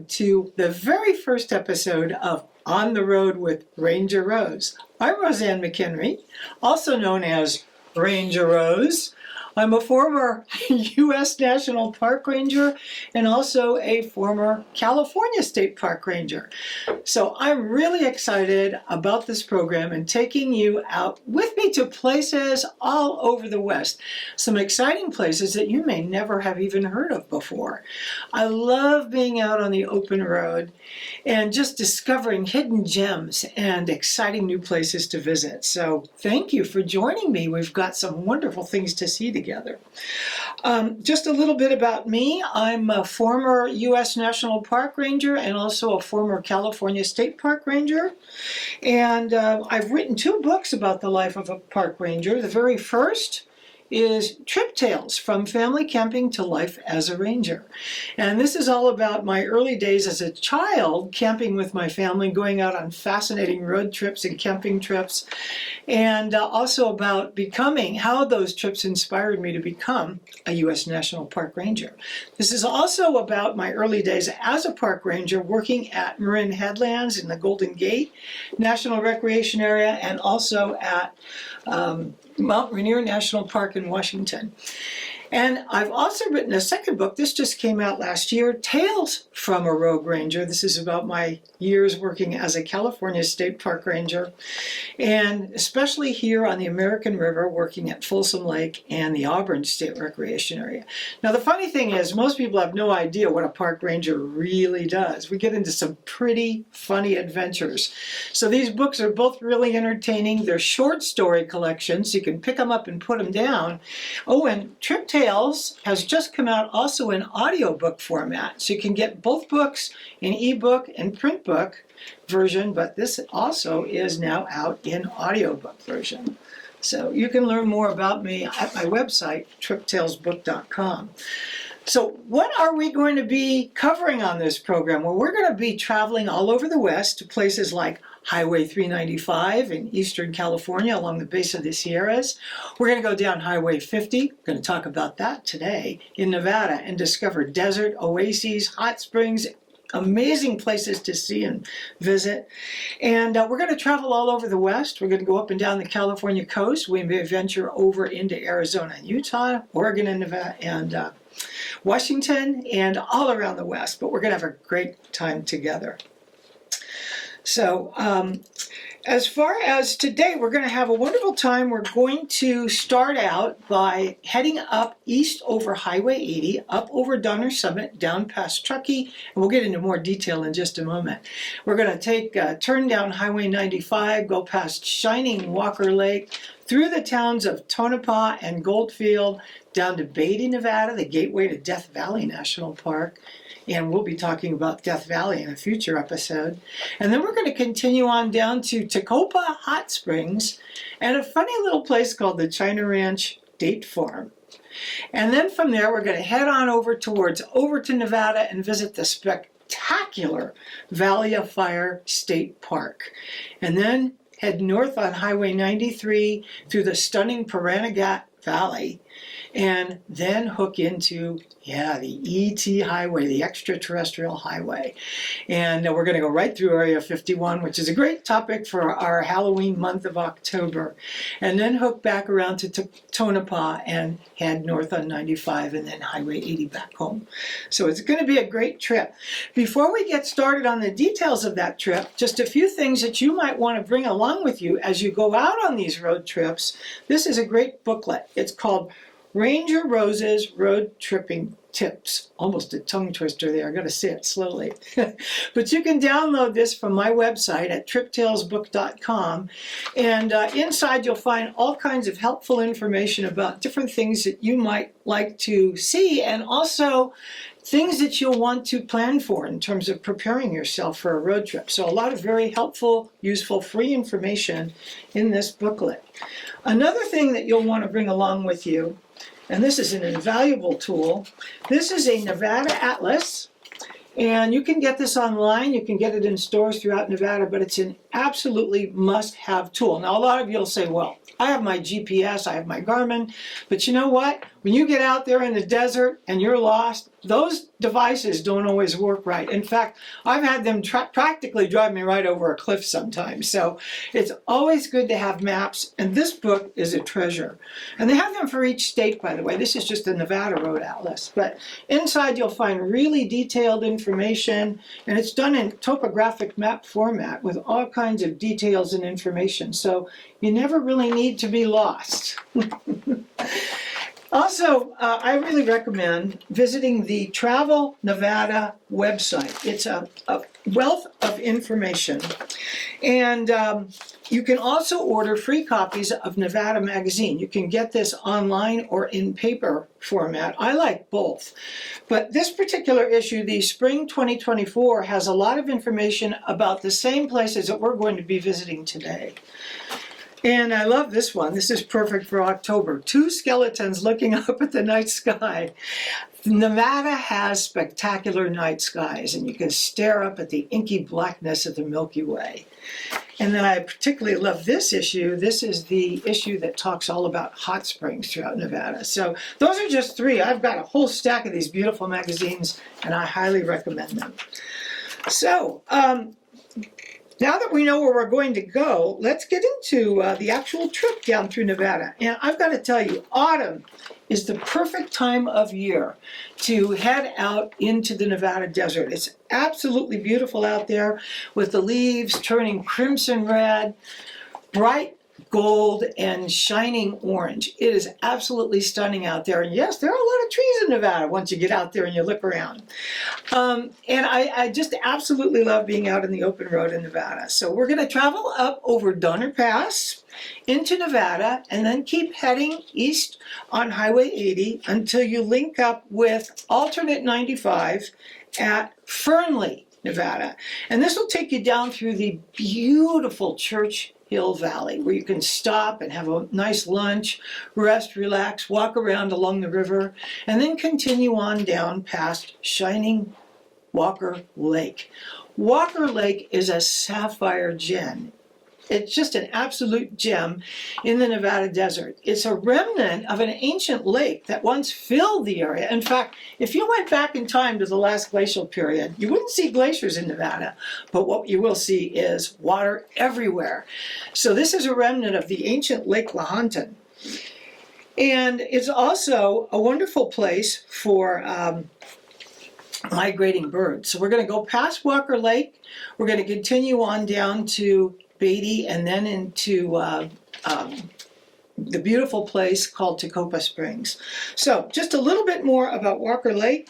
to the very first episode of On the Road with Ranger Rose. I'm Rose McHenry, also known as Ranger Rose. I'm a former U.S. National Park Ranger and also a former California State Park Ranger. So I'm really excited about this program and taking you out with me to places all over the West. Some exciting places that you may never have even heard of before. I love being out on the open road and just discovering hidden gems and exciting new places to visit. So thank you for joining me. We've got some wonderful things to see together. Just a little bit about me. I'm a former U.S. National Park Ranger and also a former California State Park Ranger. And I've written 2 books about the life of a park ranger. The very first is Trip Tales, From Family Camping to Life as a Ranger. And this is all about my early days as a child camping with my family, going out on fascinating road trips and camping trips, and also about becoming, how those trips inspired me to become a U.S. National Park Ranger. This is also about my early days as a park ranger working at Marin Headlands in the Golden Gate National Recreation Area and also at Mount Rainier National Park in Washington. And I've also written a second book. This just came out last year, Tales from a Rogue Ranger. This is about my years working as a California State Park Ranger, and especially here on the American River, working at Folsom Lake and the Auburn State Recreation Area. Now, the funny thing is, most people have no idea what a park ranger really does. We get into some pretty funny adventures. So these books are both really entertaining. They're short story collections. You can pick them up and put them down. Oh, and Trip Tales has just come out also in audiobook format. So you can get both books in ebook and print book version, but this also is now out in audiobook version. So you can learn more about me at my website, triptalesbook.com. So what are we going to be covering on this program? Well, we're going to be traveling all over the West to places like Highway 395 in Eastern California along the base of the Sierras. We're going to go down Highway 50. We're going to talk about that today in Nevada and discover desert, oases, hot springs, amazing places to see and visit. And we're going to travel all over the West. We're going to go up and down the California coast. We may venture over into Arizona and Utah, Oregon and Nevada, and Washington, and all around the West. But we're going to have a great time together. So as far as today, we're going to have a wonderful time. We're going to start out by heading up east over Highway 80, up over Donner Summit, down past Truckee, and we'll get into more detail in just a moment. We're going to take a turn down Highway 95, go past Shining Walker Lake, through the towns of Tonopah and Goldfield, down to Beatty, Nevada, the gateway to Death Valley National Park. And we'll be talking about Death Valley in a future episode. And then we're going to continue on down to Tecopa Hot Springs and a funny little place called the China Ranch Date Farm. And then from there, we're going to head on over towards Overton, Nevada, and visit the spectacular Valley of Fire State Park. And then head north on Highway 93 through the stunning Pahranagat Valley, and then hook into, the ET Highway, the extraterrestrial highway. And we're going to go right through Area 51, which is a great topic for our Halloween month of October. And then hook back around to Tonopah and head north on 95 and then Highway 80 back home. So it's going to be a great trip. Before we get started on the details of that trip, just a few things that you might want to bring along with you as you go out on these road trips. This is a great booklet. It's called Ranger Rose's Road Tripping Tips. Almost a tongue twister there. I got to say it slowly. But you can download this from my website at triptalesbook.com. And inside you'll find all kinds of helpful information about different things that you might like to see, and also things that you'll want to plan for in terms of preparing yourself for a road trip. So a lot of very helpful, useful, free information in this booklet. Another thing that you'll want to bring along with you, and this is an invaluable tool, this is a Nevada Atlas, and you can get this online. You can get it in stores throughout Nevada, but it's an absolutely must-have tool. Now, a lot of you will say, well, I have my GPS, I have my Garmin, but you know what? When you get out there in the desert and you're lost, those devices don't always work right. In fact, I've had them practically drive me right over a cliff sometimes. So it's always good to have maps, and this book is a treasure. And they have them for each state, by the way. This is just the Nevada Road Atlas. But inside you'll find really detailed information, and it's done in topographic map format with all kinds of details and information. So you never really need to be lost. Also, I really recommend visiting the Travel Nevada website. It's a wealth of information. And you can also order free copies of Nevada Magazine. You can get this online or in paper format. I like both. But this particular issue, the Spring 2024, has a lot of information about the same places that we're going to be visiting today. And I love this one. This is perfect for October. Two skeletons looking up at the night sky. Nevada has spectacular night skies, and you can stare up at the inky blackness of the Milky Way. And then I particularly love this issue. This is the issue that talks all about hot springs throughout Nevada. So those are just three. I've got a whole stack of these beautiful magazines, and I highly recommend them. So, now that we know where we're going to go, let's get into the actual trip down through Nevada. And I've got to tell you, autumn is the perfect time of year to head out into the Nevada desert. It's absolutely beautiful out there with the leaves turning crimson red, bright gold, and shining orange. It is absolutely stunning out there. And yes, there are a lot of trees in Nevada once you get out there and you look around. And I just absolutely love being out in the open road in Nevada. So we're going to travel up over Donner Pass into Nevada and then keep heading east on Highway 80 until you link up with alternate 95 at Fernley, Nevada. And this will take you down through the beautiful Church Hill Valley, where you can stop and have a nice lunch, rest, relax, walk around along the river, and then continue on down past shining Walker Lake. Walker Lake is a sapphire gem. It's just an absolute gem in the Nevada desert. It's a remnant of an ancient lake that once filled the area. In fact, if you went back in time to the last glacial period, you wouldn't see glaciers in Nevada, but what you will see is water everywhere. So this is a remnant of the ancient Lake Lahontan. And it's also a wonderful place for migrating birds. So we're going to go past Walker Lake. We're going to continue on down to Beatty and then into the beautiful place called Tacoma Springs. So just a little bit more about Walker Lake.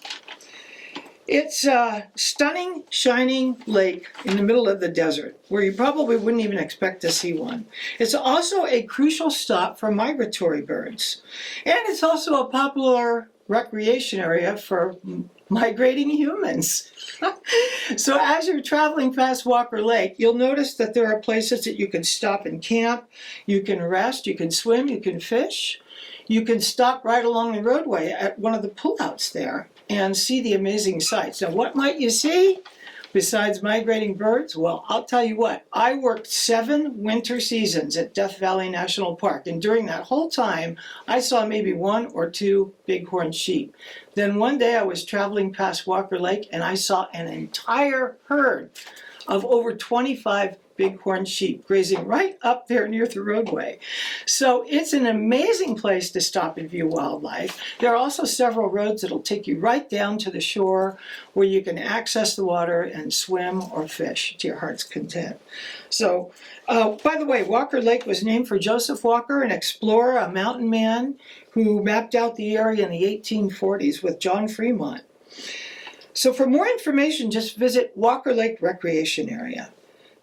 It's a stunning, shining lake in the middle of the desert where you probably wouldn't even expect to see one. It's also a crucial stop for migratory birds. And it's also a popular recreation area for migrating humans. So as you're traveling past Walker Lake, you'll notice that there are places that you can stop and camp, you can rest, you can swim, you can fish. You can stop right along the roadway at one of the pullouts there and see the amazing sights. Now, what might you see besides migrating birds? Well, I'll tell you what, I worked 7 winter seasons at Death Valley National Park, and during that whole time, I saw maybe 1 or 2 bighorn sheep. Then one day I was traveling past Walker Lake, and I saw an entire herd of over 25 bighorn sheep grazing right up there near the roadway. So it's an amazing place to stop and view wildlife. There are also several roads that'll take you right down to the shore where you can access the water and swim or fish to your heart's content. So, by the way, Walker Lake was named for Joseph Walker, an explorer, a mountain man who mapped out the area in the 1840s with John Fremont. So for more information, just visit Walker Lake Recreation Area.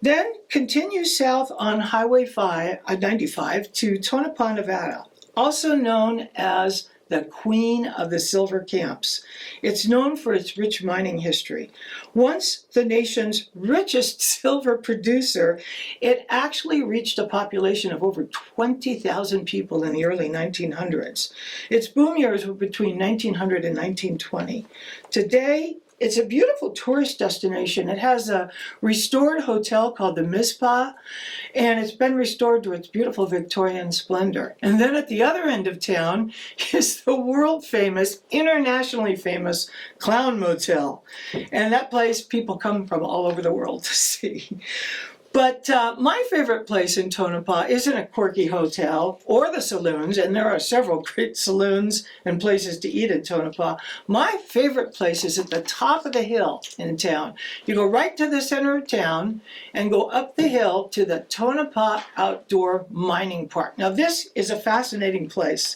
Then continue south on Highway 95 to Tonopah, Nevada, also known as the Queen of the Silver Camps. It's known for its rich mining history. Once the nation's richest silver producer, it actually reached a population of over 20,000 people in the early 1900s. Its boom years were between 1900 and 1920. Today, it's a beautiful tourist destination. It has a restored hotel called the Mizpah, and it's been restored to its beautiful Victorian splendor. And then at the other end of town is the world famous, internationally famous Clown Motel. And that place people come from all over the world to see. But my favorite place in Tonopah isn't a quirky hotel or the saloons, and there are several great saloons and places to eat in Tonopah. My favorite place is at the top of the hill in town. You go right to the center of town and go up the hill to the Tonopah Outdoor Mining Park. Now this is a fascinating place.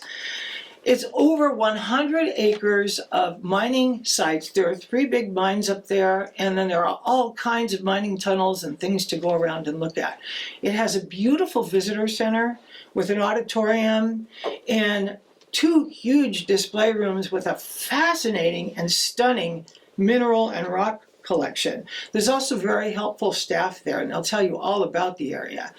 It's over 100 acres of mining sites. There are 3 big mines up there, and then there are all kinds of mining tunnels and things to go around and look at. It has a beautiful visitor center with an auditorium and 2 huge display rooms with a fascinating and stunning mineral and rock collection. There's also very helpful staff there, and they'll tell you all about the area.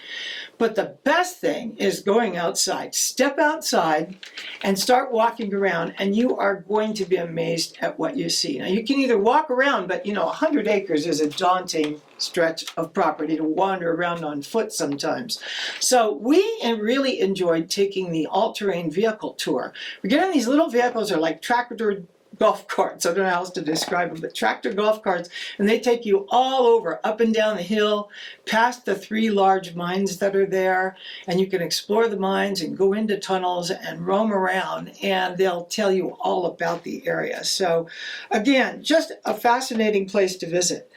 But the best thing is going outside. Step outside and start walking around, and you are going to be amazed at what you see. Now, you can either walk around, but 100 acres is a daunting stretch of property to wander around on foot sometimes. So we really enjoyed taking the all-terrain vehicle tour. We get on these little vehicles, they're like tractor golf carts. I don't know how else to describe them, but tractor golf carts, and they take you all over, up and down the hill, past the 3 large mines that are there, and you can explore the mines and go into tunnels and roam around, and they'll tell you all about the area. So again, just a fascinating place to visit.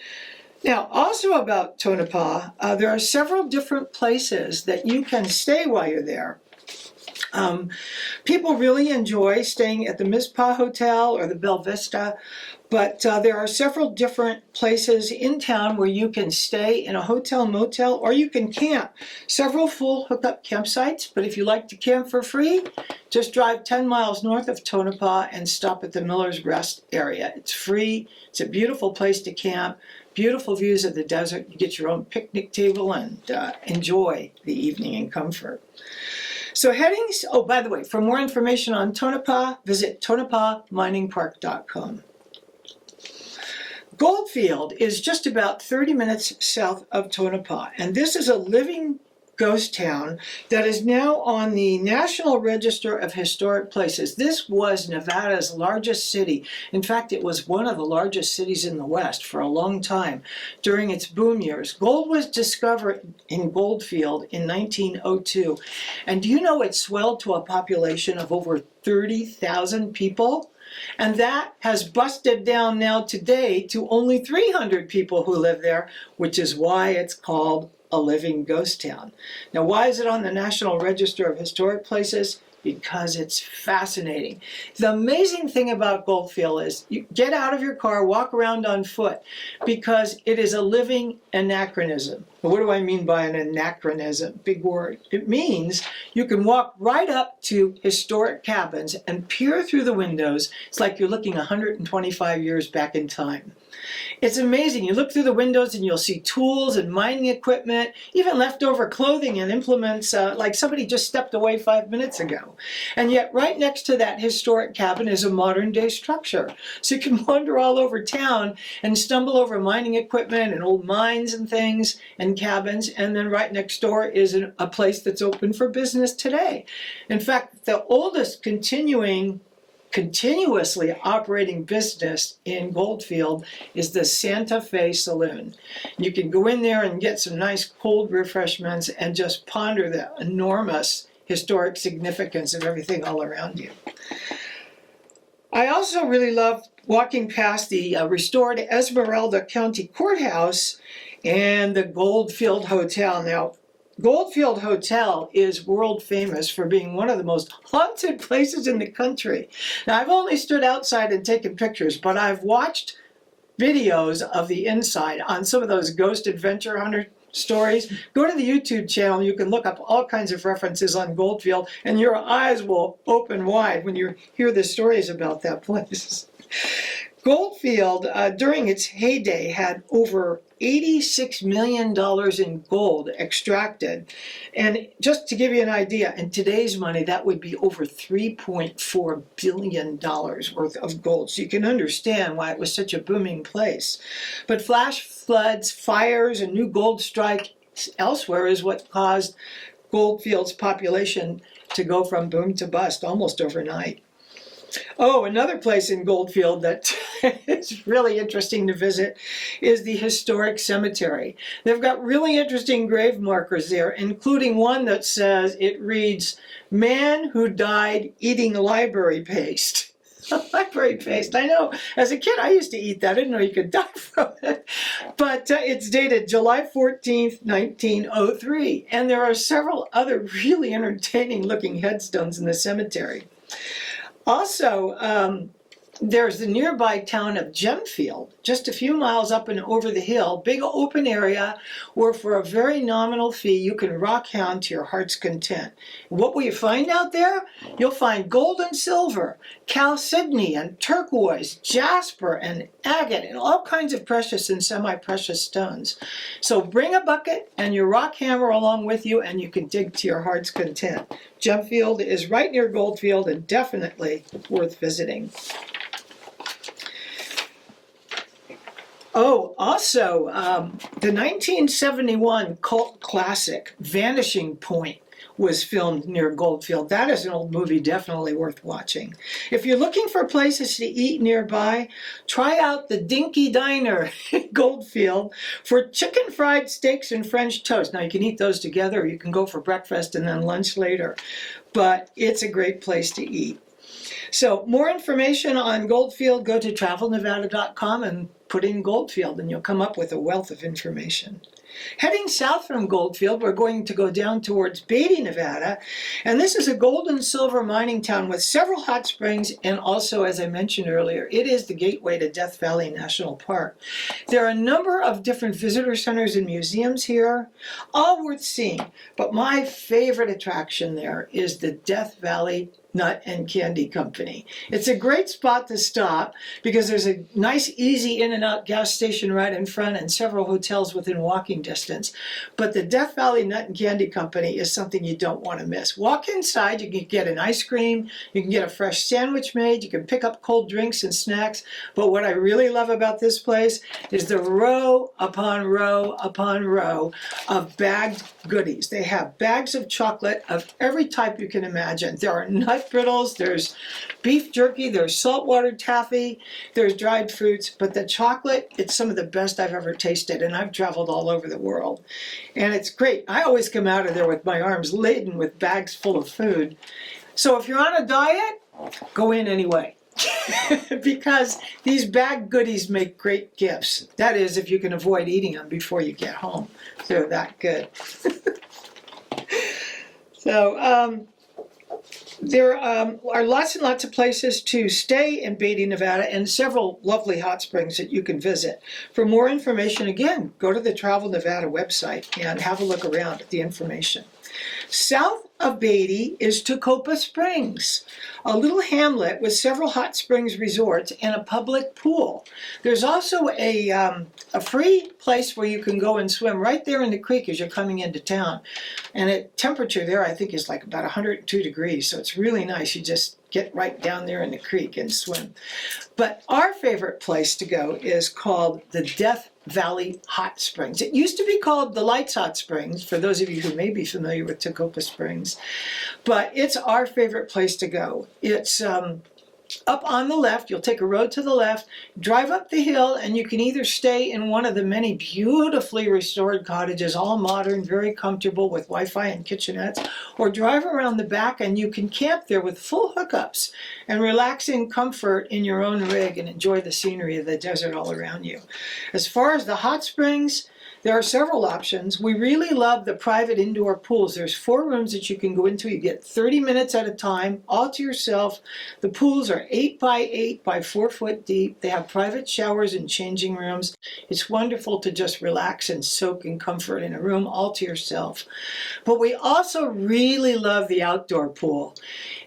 Now, also about Tonopah, there are several different places that you can stay while you're there. People really enjoy staying at the Mizpah Hotel or the Bella Vista, but there are several different places in town where you can stay in a hotel motel or you can camp. Several full hookup campsites, but if you like to camp for free, just drive 10 miles north of Tonopah and stop at the Miller's Rest area. It's free. It's a beautiful place to camp. Beautiful views of the desert. You get your own picnic table and enjoy the evening in comfort. So headings, oh, by the way, for more information on Tonopah, visit tonopahminingpark.com. Goldfield is just about 30 minutes south of Tonopah, and this is a living ghost town that is now on the National Register of Historic Places. This was Nevada's largest city. In fact, it was one of the largest cities in the West for a long time during its boom years. Gold was discovered in Goldfield in 1902. And do you know it swelled to a population of over 30,000 people? And that has busted down now today to only 300 people who live there, which is why it's called a living ghost town. Now, why is it on the National Register of Historic Places? Because it's fascinating. The amazing thing about Goldfield is you get out of your car, walk around on foot, because it is a living anachronism. What do I mean by an anachronism? Big word. It means you can walk right up to historic cabins and peer through the windows. It's like you're looking 125 years back in time. It's amazing. You look through the windows and you'll see tools and mining equipment, even leftover clothing and implements like somebody just stepped away 5 minutes ago. And yet right next to that historic cabin is a modern day structure. So you can wander all over town and stumble over mining equipment and old mines and things and cabins. And then right next door is a place that's open for business today. In fact, the oldest continuously operating business in Goldfield is the Santa Fe Saloon. You can go in there and get some nice cold refreshments and just ponder the enormous historic significance of everything all around you. I also really love walking past the restored Esmeralda County Courthouse and the Goldfield Hotel. Now, Goldfield Hotel is world famous for being one of the most haunted places in the country. Now, I've only stood outside and taken pictures, but I've watched videos of the inside on some of those ghost adventure hunter stories. Go to the YouTube channel. You can look up all kinds of references on Goldfield, and your eyes will open wide when you hear the stories about that place. Goldfield, during its heyday, had over $86 million in gold extracted. And just to give you an idea, in today's money, that would be over $3.4 billion worth of gold. So you can understand why it was such a booming place. But flash floods, fires, and new gold strikes elsewhere is what caused Goldfield's population to go from boom to bust almost overnight. Oh, another place in Goldfield that is really interesting to visit is the historic cemetery. They've got really interesting grave markers there, including one that says, it reads, "Man who died eating library paste." Library paste. I know, as a kid I used to eat that. I didn't know you could die from it. But it's dated July 14th, 1903. And there are several other really entertaining looking headstones in the cemetery. Also, there's the nearby town of Gemfield, just a few miles up and over the hill, big open area where for a very nominal fee you can rock hound to your heart's content. What will you find out there? You'll find gold and silver, chalcedony and turquoise, jasper and agate, and all kinds of precious and semi-precious stones. So bring a bucket and your rock hammer along with you and you can dig to your heart's content. Gemfield is right near Goldfield and definitely worth visiting. Oh, also, the 1971 cult classic, Vanishing Point, was filmed near Goldfield. That is an old movie definitely worth watching. If you're looking for places to eat nearby, try out the Dinky Diner in Goldfield for chicken fried steaks and French toast. Now, you can eat those together, or you can go for breakfast and then lunch later. But it's a great place to eat. So more information on Goldfield, go to travelnevada.com and put in Goldfield and you'll come up with a wealth of information. Heading south from Goldfield, we're going to go down towards Beatty, Nevada, and this is a gold and silver mining town with several hot springs, and also, as I mentioned earlier, it is the gateway to Death Valley National Park. There are a number of different visitor centers and museums here, all worth seeing, but my favorite attraction there is the Death Valley Nut and Candy Company. It's a great spot to stop because there's a nice, easy in and out gas station right in front and several hotels within walking distance. But the Death Valley Nut and Candy Company is something you don't want to miss. Walk inside, you can get an ice cream, you can get a fresh sandwich made, you can pick up cold drinks and snacks. But what I really love about this place is the row upon row upon row of bagged goodies. They have bags of chocolate of every type you can imagine. There are nut brittles, there's beef jerky, there's saltwater taffy, there's dried fruits, but the chocolate, it's some of the best I've ever tasted, and I've traveled all over the world. And it's great. I always come out of there with my arms laden with bags full of food. So if you're on a diet, go in anyway. Because these bagged goodies make great gifts. That is, if you can avoid eating them before you get home. They're that good. So, there are lots and lots of places to stay in Beatty, Nevada, and several lovely hot springs that you can visit. For more information, again, go to the Travel Nevada website and have a look around at the information. South of Beatty is Toccopa Springs, a little hamlet with several hot springs resorts and a public pool. There's also a free place where you can go and swim right there in the creek as you're coming into town. And the temperature there, I think, is like about 102 degrees, so it's really nice. You just get right down there in the creek and swim. But our favorite place to go is called the Death Valley Hot Springs. It used to be called the Lights Hot Springs, for those of you who may be familiar with Toccopa Springs. But it's our favorite place to go. It's up on the left. You'll take a road to the left, drive up the hill, and you can either stay in one of the many beautifully restored cottages, all modern, very comfortable with Wi-Fi and kitchenettes, or drive around the back and you can camp there with full hookups and relax in comfort in your own rig and enjoy the scenery of the desert all around you. As far as the hot springs, There are several options. We really love the private indoor pools. There's 4 rooms that you can go into. You get 30 minutes at a time, all to yourself. The pools are 8 by 8 by 4 foot deep. They have private showers and changing rooms. It's wonderful to just relax and soak in comfort in a room all to yourself. But we also really love the outdoor pool.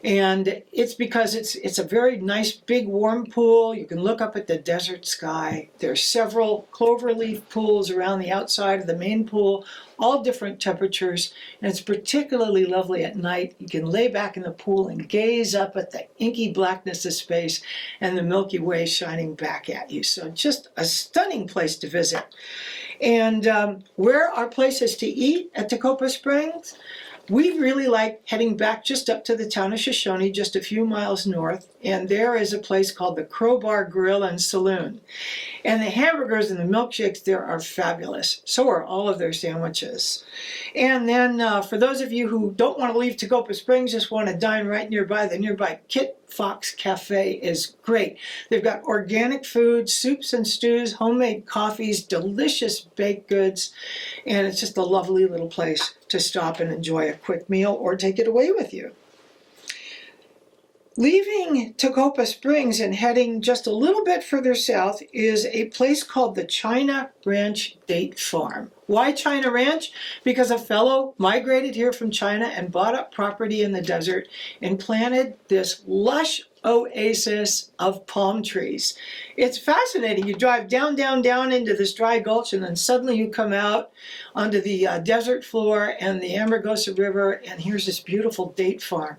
And it's because it's a very nice big warm pool. You can look up at the desert sky. There's several cloverleaf pools around the outside of the main pool, all different temperatures, and it's particularly lovely at night. You can lay back in the pool and gaze up at the inky blackness of space and the Milky Way shining back at you. So just a stunning place to visit. And where are places to eat at Tacoma Springs? We really like heading back just up to the town of Shoshone, just a few miles north, and there is a place called the Crowbar Grill and Saloon. And the hamburgers and the milkshakes there are fabulous. So are all of their sandwiches. And then for those of you who don't want to leave Tacoma Springs, just want to dine right nearby, the nearby Kit Fox Cafe is great. They've got organic food, soups and stews, homemade coffees, delicious baked goods, and it's just a lovely little place to stop and enjoy a quick meal or take it away with you. Leaving Tacoma Springs and heading just a little bit further south is a place called the China Ranch Date Farm. Why China Ranch? Because a fellow migrated here from China and bought up property in the desert and planted this lush oasis of palm trees. It's fascinating. You drive down into this dry gulch, and then suddenly you come out onto the desert floor and the Amargosa River, and here's this beautiful date farm.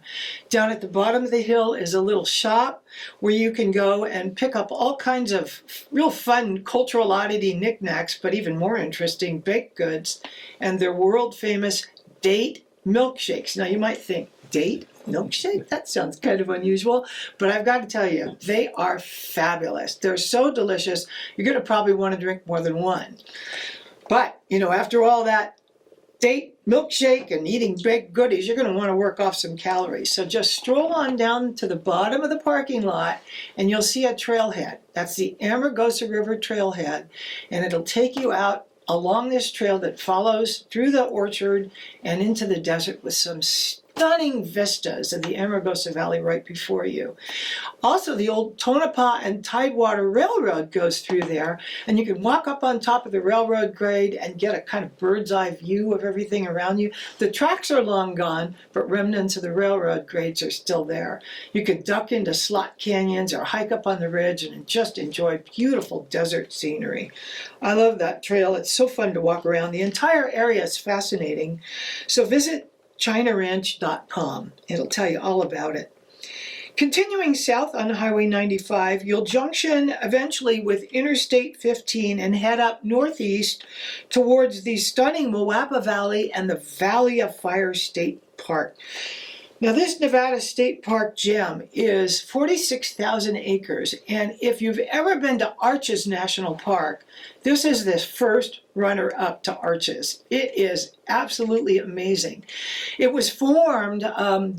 Down at the bottom of the hill is a little shop where you can go and pick up all kinds of real fun cultural oddity knickknacks, but even more interesting baked goods, and their world famous date milkshakes. Now you might think, date milkshake? That sounds kind of unusual, but I've got to tell you, they are fabulous. They're so delicious, you're going to probably want to drink more than one. But, you know, after all that date milkshake and eating baked goodies, you're going to want to work off some calories. So just stroll on down to the bottom of the parking lot and you'll see a trailhead. That's the Amargosa River trailhead, and it'll take you out along this trail that follows through the orchard and into the desert with some stunning vistas of the Amargosa Valley right before you. Also, the old Tonopah and Tidewater Railroad goes through there, and you can walk up on top of the railroad grade and get a kind of bird's eye view of everything around you. The tracks are long gone, but remnants of the railroad grades are still there. You can duck into slot canyons or hike up on the ridge and just enjoy beautiful desert scenery. I love that trail. It's so fun to walk around. The entire area is fascinating. So visit ChinaRanch.com. It'll tell you all about it. Continuing south on Highway 95, you'll junction eventually with Interstate 15 and head up northeast towards the stunning Moapa Valley and the Valley of Fire State Park. Now, this Nevada State Park gem is 46,000 acres, and if you've ever been to Arches National Park, this is the first runner-up to Arches. It is absolutely amazing. It was formed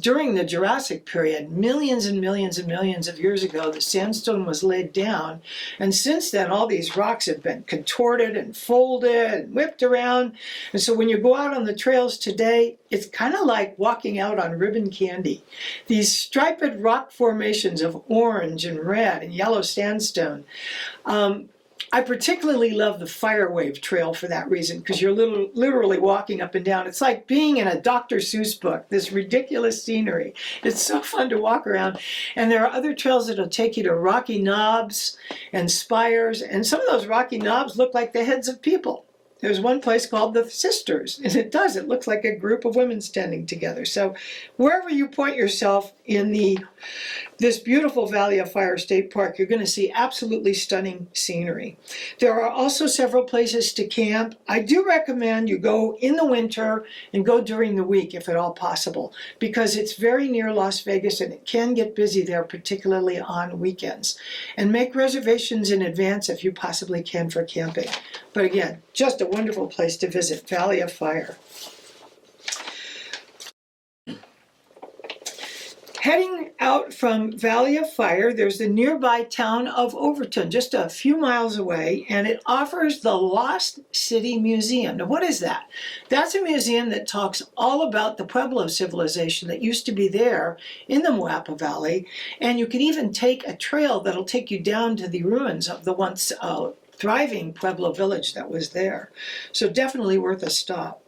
during the Jurassic period, millions and millions and millions of years ago. The sandstone was laid down, and since then all these rocks have been contorted and folded and whipped around, and so when you go out on the trails today, it's kind of like walking out on ribbon candy. These striped rock formations of orange and red and yellow sandstone. I particularly love the Fire Wave Trail for that reason, because you're literally walking up and down. It's like being in a Dr. Seuss book, this ridiculous scenery. It's so fun to walk around. And there are other trails that will take you to rocky knobs and spires, and some of those rocky knobs look like the heads of people. There's one place called the Sisters, and it does. It looks like a group of women standing together. So wherever you point yourself in this beautiful Valley of Fire State Park, you're going to see absolutely stunning scenery. There are also several places to camp. I do recommend you go in the winter and go during the week if at all possible, because it's very near Las Vegas and it can get busy there, particularly on weekends. And make reservations in advance if you possibly can for camping. But again, just a wonderful place to visit, Valley of Fire. Heading out from Valley of Fire, there's the nearby town of Overton, just a few miles away, and it offers the Lost City Museum. Now, what is that? That's a museum that talks all about the Pueblo civilization that used to be there in the Moapa Valley, and you can even take a trail that'll take you down to the ruins of the once thriving Pueblo village that was there. So definitely worth a stop.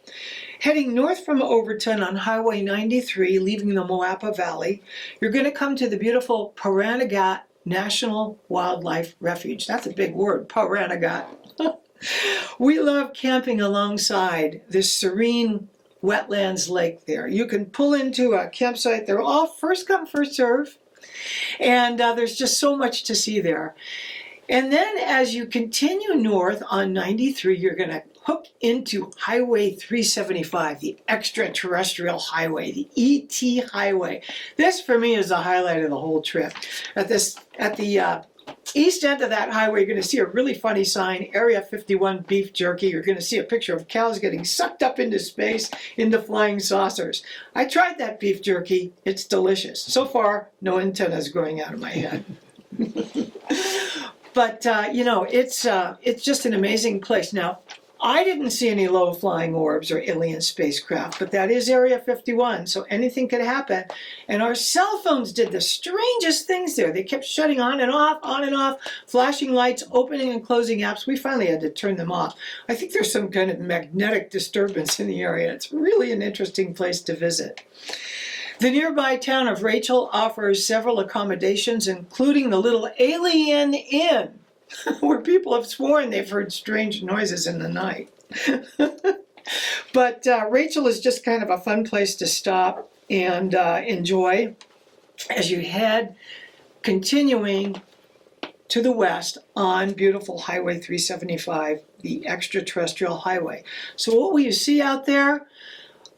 Heading north from Overton on Highway 93, leaving the Moapa Valley, you're going to come to the beautiful Paranagat National Wildlife Refuge. That's a big word, Paranagat. We love camping alongside this serene wetlands lake there. You can pull into a campsite. They're all first come, first serve. And there's just so much to see there. And then as you continue north on 93, you're going to hook into Highway 375, the extraterrestrial highway, the ET highway. This, for me, is the highlight of the whole trip. At the east end of that highway, you're going to see a really funny sign, Area 51 beef jerky. You're going to see a picture of cows getting sucked up into space into flying saucers. I tried that beef jerky. It's delicious. So far, no antennas growing out of my head. But, it's just an amazing place. Now, I didn't see any low-flying orbs or alien spacecraft, but that is Area 51, so anything could happen. And our cell phones did the strangest things there. They kept shutting on and off, flashing lights, opening and closing apps. We finally had to turn them off. I think there's some kind of magnetic disturbance in the area. It's really an interesting place to visit. The nearby town of Rachel offers several accommodations, including the little Alien Inn, where people have sworn they've heard strange noises in the night. But Rachel is just kind of a fun place to stop and enjoy as you head, continuing to the west on beautiful Highway 375, the extraterrestrial highway. So what will you see out there?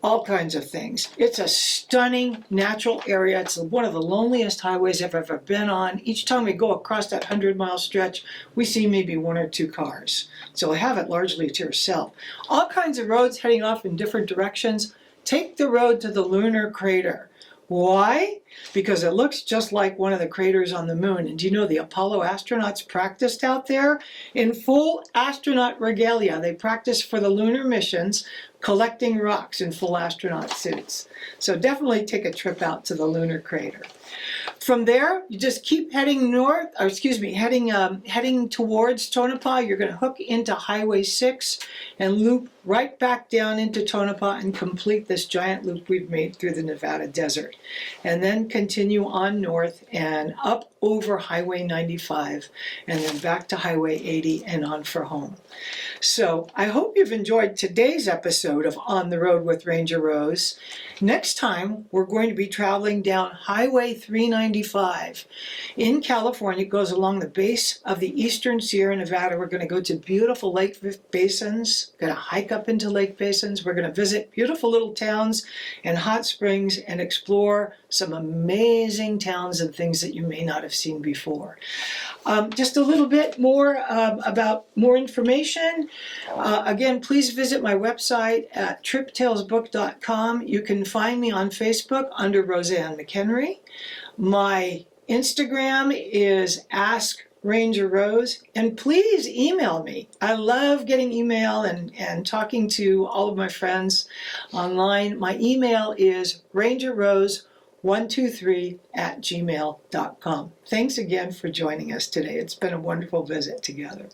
All kinds of things. It's a stunning natural area. It's one of the loneliest highways I've ever been on. Each time we go across that 100-mile stretch, we see maybe one or two cars. So have it largely to yourself. All kinds of roads heading off in different directions. Take the road to the lunar crater. Why? Because it looks just like one of the craters on the moon. And do you know the Apollo astronauts practiced out there in full astronaut regalia? They practiced for the lunar missions, collecting rocks in full astronaut suits. So definitely take a trip out to the lunar crater. From there, you just keep heading heading towards Tonopah. You're going to hook into Highway 6 and loop right back down into Tonopah and complete this giant loop we've made through the Nevada desert. And then continue on north and up over Highway 95 and then back to Highway 80 and on for home. So I hope you've enjoyed today's episode of On the Road with Ranger Rose. Next time, we're going to be traveling down Highway 395 in California. It goes along the base of the eastern Sierra Nevada. We're going to go to beautiful lake basins, going to hike up into lake basins. We're going to visit beautiful little towns and hot springs and explore some amazing towns and things that you may not have seen before. Just a little bit more about more information. Again, please visit my website at triptalesbook.com. You can find me on Facebook under Rose McHenry. My Instagram is Ask Ranger Rose, and please email me. I love getting email and talking to all of my friends online. My email is rangerrose123@gmail.com. Thanks again for joining us today. It's been a wonderful visit together.